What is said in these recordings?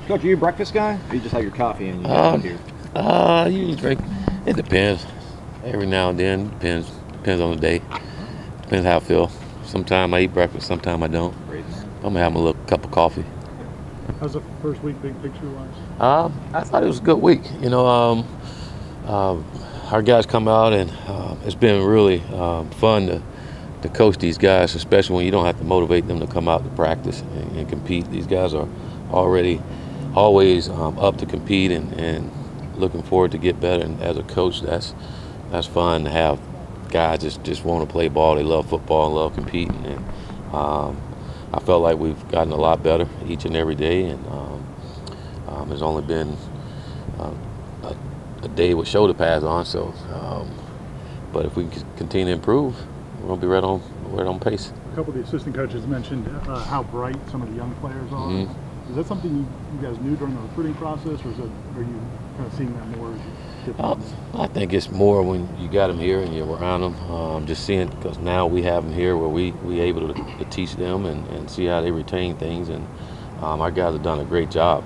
Coach, are you a breakfast guy? Or you just have your coffee and you get here? I usually drink. It depends. Every now and then, depends on the day. Depends how I feel. Sometimes I eat breakfast, sometimes I don't. Great. I'm gonna have a little cup of coffee. How's the first week, big picture wise? I thought it was a good week. Our guys come out and it's been really fun to coach these guys, especially when you don't have to motivate them to come out to practice and compete. These guys are always up to compete and looking forward to get better. And as a coach, that's fun to have guys just want to play ball. They love football and love competing. And I felt like we've gotten a lot better each and every day. And there's only been a day with shoulder pads on. So, but if we continue to improve, we're gonna be right on pace. A couple of the assistant coaches mentioned how bright some of the young players are. Mm-hmm. Is that something you guys knew during the recruiting process, or are you kind of seeing that more as you get to know them? I think it's more when you got them here and you're around them. Just seeing, because now we have them here where we able to teach them and see how they retain things. And our guys have done a great job.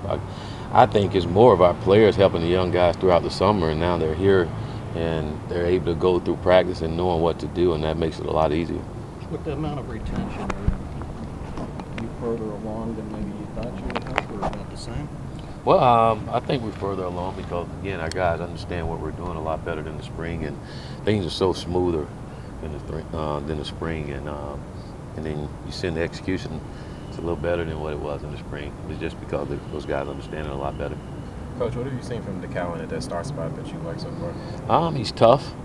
I think it's more of our players helping the young guys throughout the summer, and now they're here and they're able to go through practice and knowing what to do, and that makes it a lot easier. With the amount of retention, are you further along than maybe you thought you would have, or about the same? Well, I think we're further along because, again, our guys understand what we're doing a lot better than the spring, and things are so smoother than the spring, and then you send the execution, it's a little better than what it was in the spring. It's just because those guys understand it a lot better. Coach, what have you seen from DeCallan at that star spot that you like so far? He's tough.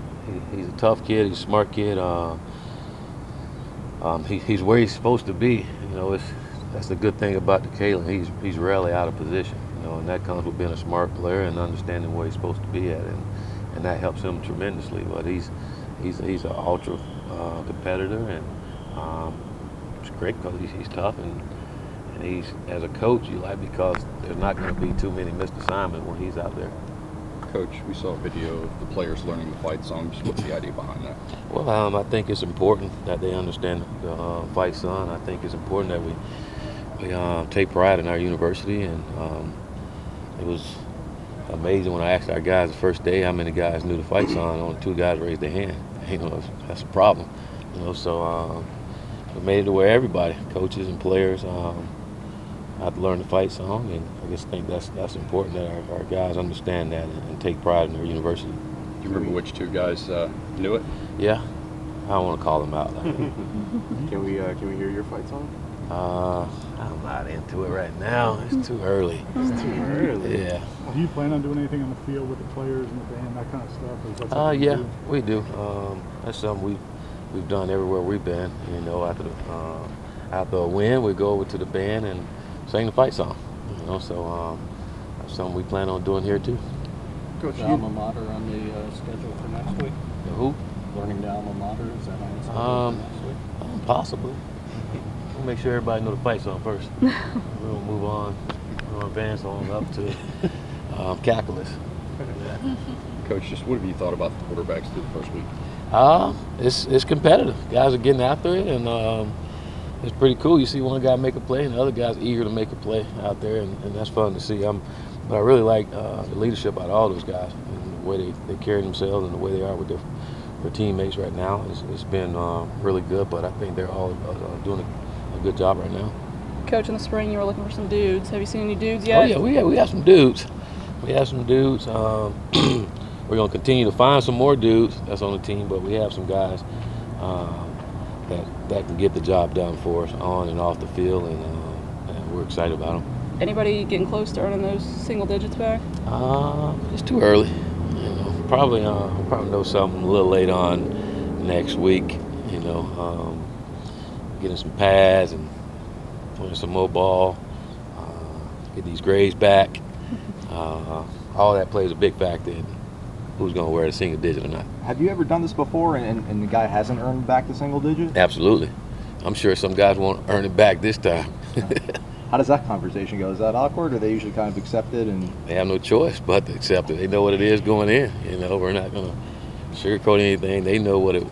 He's a tough kid. He's a smart kid. He's where he's supposed to be. That's the good thing about DeCallan. He's rarely out of position. And that comes with being a smart player and understanding where he's supposed to be at, and that helps him tremendously. But he's an ultra competitor, and it's great because he's tough and he's, as a coach, you like, because there's not going to be too many missed assignments when he's out there. Coach, we saw a video of the players learning the fight song. What's the idea behind that? Well, I think it's important that they understand the fight song. I think it's important that we take pride in our university, and it was amazing when I asked our guys the first day how many guys knew the fight song. Only 2 guys raised their hand. That's a problem. So we made it to where everybody, coaches and players, have to learn the fight song, and I just think that's important that our guys understand that and take pride in their university. Do you remember which 2 guys knew it? Yeah, I don't want to call them out. Can we hear your fight song? I'm not into it right now. It's too early. It's too early. Yeah. Do you plan on doing anything on the field with the players and the band, that kind of stuff? Or is that something you Yeah, do? we do. That's something we've done everywhere we've been. After a win, we go over to the band and sing the fight song. So that's something we plan on doing here too. Coach, the alma mater on the schedule for next week? Who? Learning the alma mater, is that on the schedule for next week? Possibly. We'll make sure everybody know the fight song first. We'll move on. We'll advance on up to calculus. Coach, just what have you thought about the quarterbacks through the first week? It's competitive. Guys are getting after it, and it's pretty cool. You see one guy make a play, and the other guy's eager to make a play out there, and that's fun to see. But I really like the leadership out of all those guys, and the way they carry themselves and the way they are with their teammates right now. It's been really good, but I think they're all doing a good job right now. Coach, in the spring you were looking for some dudes. Have you seen any dudes yet? Oh yeah, we have some dudes. We have some dudes. We're going to continue to find some more dudes that's on the team, but we have some guys that can get the job done for us on and off the field, and we're excited about them. Anybody getting close to earning those single digits back? It's too early. Probably know something a little late on next week. Getting some pads and playing some more ball, get these grades back. All that plays a big factor in who's going to wear the single digit or not. Have you ever done this before and the guy hasn't earned back the single digit? Absolutely. I'm sure some guys won't earn it back this time. How does that conversation go? Is that awkward, or they usually kind of accept it? And they have no choice but to accept it. They know what it is going in. We're not going to sugarcoat anything. They know what it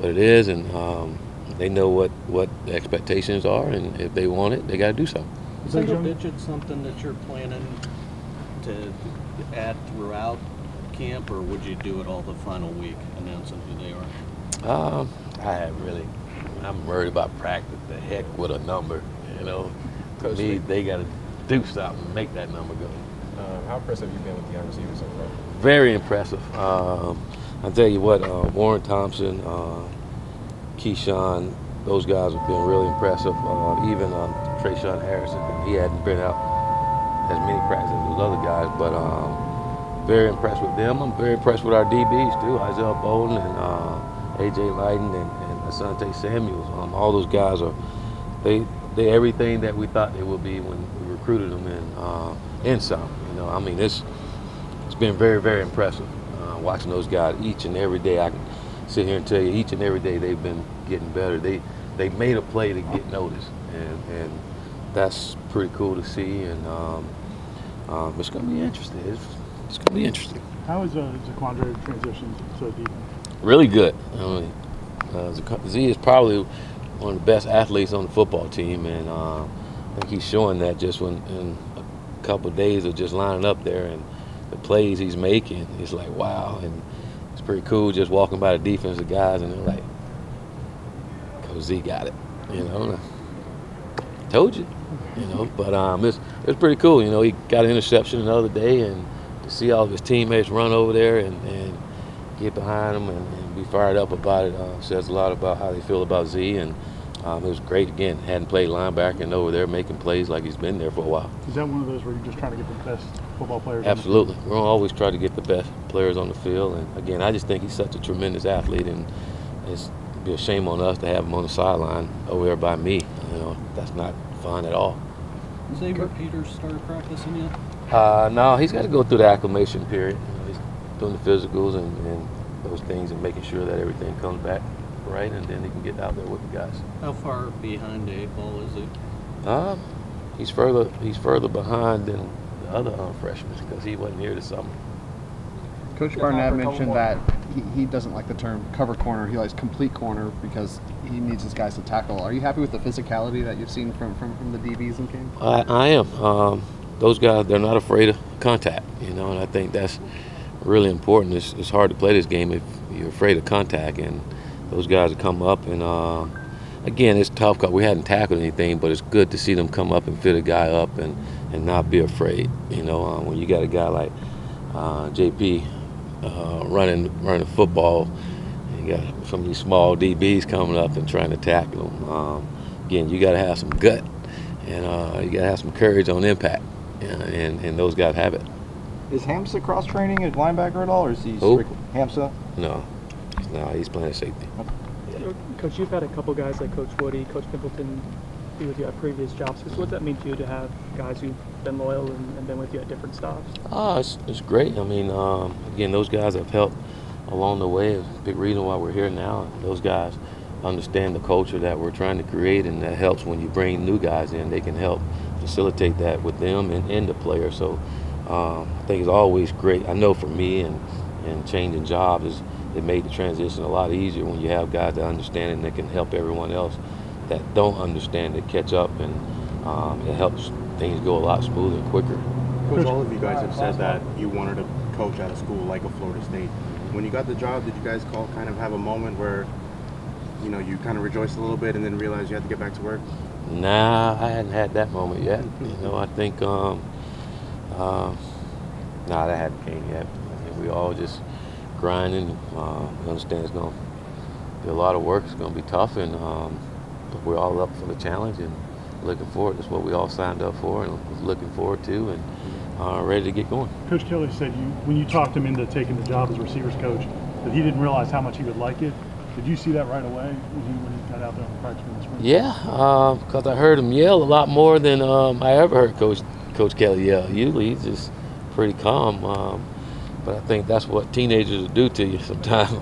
is, and they know what the expectations are, and if they want it, they got to do something. Is that Single Johnny? digit something that you're planning to add throughout camp, or would you do it all the final week, announcing who they are? I'm worried about practice. The heck with a number, you know. To me, they got to do something, and make that number go. How impressive have you been with the young receivers so far? Very impressive. I tell you what, Warren Thompson, Keyshawn, those guys have been really impressive. Even Trayshawn Harrison, he hadn't been out as many practices as those other guys, but very impressed with them. I'm very impressed with our DBs too, Isaiah Bolden and A.J. Lyden and Asante Samuels. All those guys they everything that we thought they would be when we recruited them, and some. You know, I mean, it's been very, very impressive watching those guys each and every day. I can sit here and tell you, each and every day they've been getting better. They made a play to get noticed, and that's pretty cool to see. And it's going to be interesting. It's going to be interesting. How is Zaquandre transitioned so deep? Really good. I mean, Z is probably one of the best athletes on the football team, and I think he's showing that just in a couple of days of just lining up there, and the plays he's making, it's like, wow. And it's pretty cool just walking by the defensive guys, and they're like, Coach Z got it, you know. Told you, you know. But it's pretty cool, you know. He got an interception the other day, and to see all of his teammates run over there and get behind him and be fired up about it says a lot about how they feel about Z. And it was great. Again, hadn't played linebacker and over there making plays like he's been there for a while. Is that one of those where you're just trying to get the best football players? Absolutely. We're gonna always try to get the best players on the field. And again, I just think he's such a tremendous athlete, and it'd be a shame on us to have him on the sideline over there by me. You know, that's not fun at all. Xavier Peters started practicing yet? No, he's got to go through the acclimation period. You know, he's doing the physicals and those things and making sure that everything comes back right, and then he can get out there with the guys. How far behind the 8 ball is he? He's further behind than the other freshmen because he wasn't here this summer. Coach Barnett mentioned that he doesn't like the term cover corner. He likes complete corner because he needs his guys to tackle. Are you happy with the physicality that you've seen from the DBs in camp? I am. Those guys, they're not afraid of contact, you know, and I think that's really important. It's hard to play this game if you're afraid of contact, and those guys have come up, and again, it's tough because we hadn't tackled anything, but it's good to see them come up and fit a guy up and not be afraid. You know, when you got a guy like JP running the football, you got some of these small DBs coming up and trying to tackle them. Again, you got to have some gut, and you got to have some courage on impact, and those guys have it. Is Hamza cross training at linebacker at all, or is he Who? strictly Hamza? No, he's playing safety. Coach, you've had a couple guys like Coach Woody, Coach Pimpleton be with you at previous jobs. So what does that mean to you to have guys who've been loyal and been with you at different stops? It's great. I mean, again, those guys have helped along the way. It's a big reason why we're here now. Those guys understand the culture that we're trying to create, and that helps when you bring new guys in. They can help facilitate that with them and the player. So I think it's always great. I know for me and changing jobs, it made the transition a lot easier when you have guys that understand it and that can help everyone else that don't understand it catch up, and it helps things go a lot smoother and quicker. Coach, all of you guys have said that you wanted to coach at a school like a Florida State. When you got the job, did you guys kind of have a moment where, you know, you kind of rejoiced a little bit and then realized you had to get back to work? Nah, I hadn't had that moment yet. You know, I think, that hadn't came yet. I think we all just grinding. We understand it's going to be a lot of work. It's going to be tough, and but we're all up for the challenge and looking forward. That's what we all signed up for and was looking forward to, and ready to get going. Coach Kelly said when you talked him into taking the job as receivers coach, that he didn't realize how much he would like it. Did you see that right away when he got out there on the practice field this spring? Yeah, because I heard him yell a lot more than I ever heard Coach Kelly yell. Usually he's just pretty calm, but I think that's what teenagers do to you sometimes.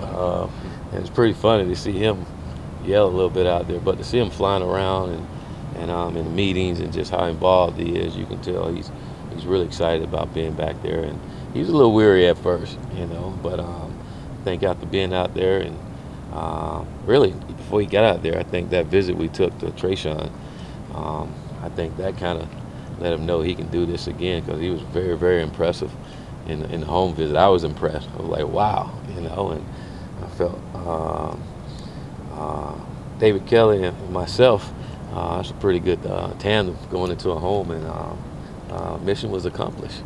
And it's pretty funny to see him yell a little bit out there, but to see him flying around and in meetings and just how involved he is, you can tell he's really excited about being back there. And he was a little weary at first, you know, but I think after being out there and really before he got out there, I think that visit we took to Trayshawn, I think that kind of let him know he can do this again, because he was very, very impressive in the home visit. I was impressed. I was like, wow, you know, and I felt David Kelly and myself, that's a pretty good tandem going into a home, and mission was accomplished.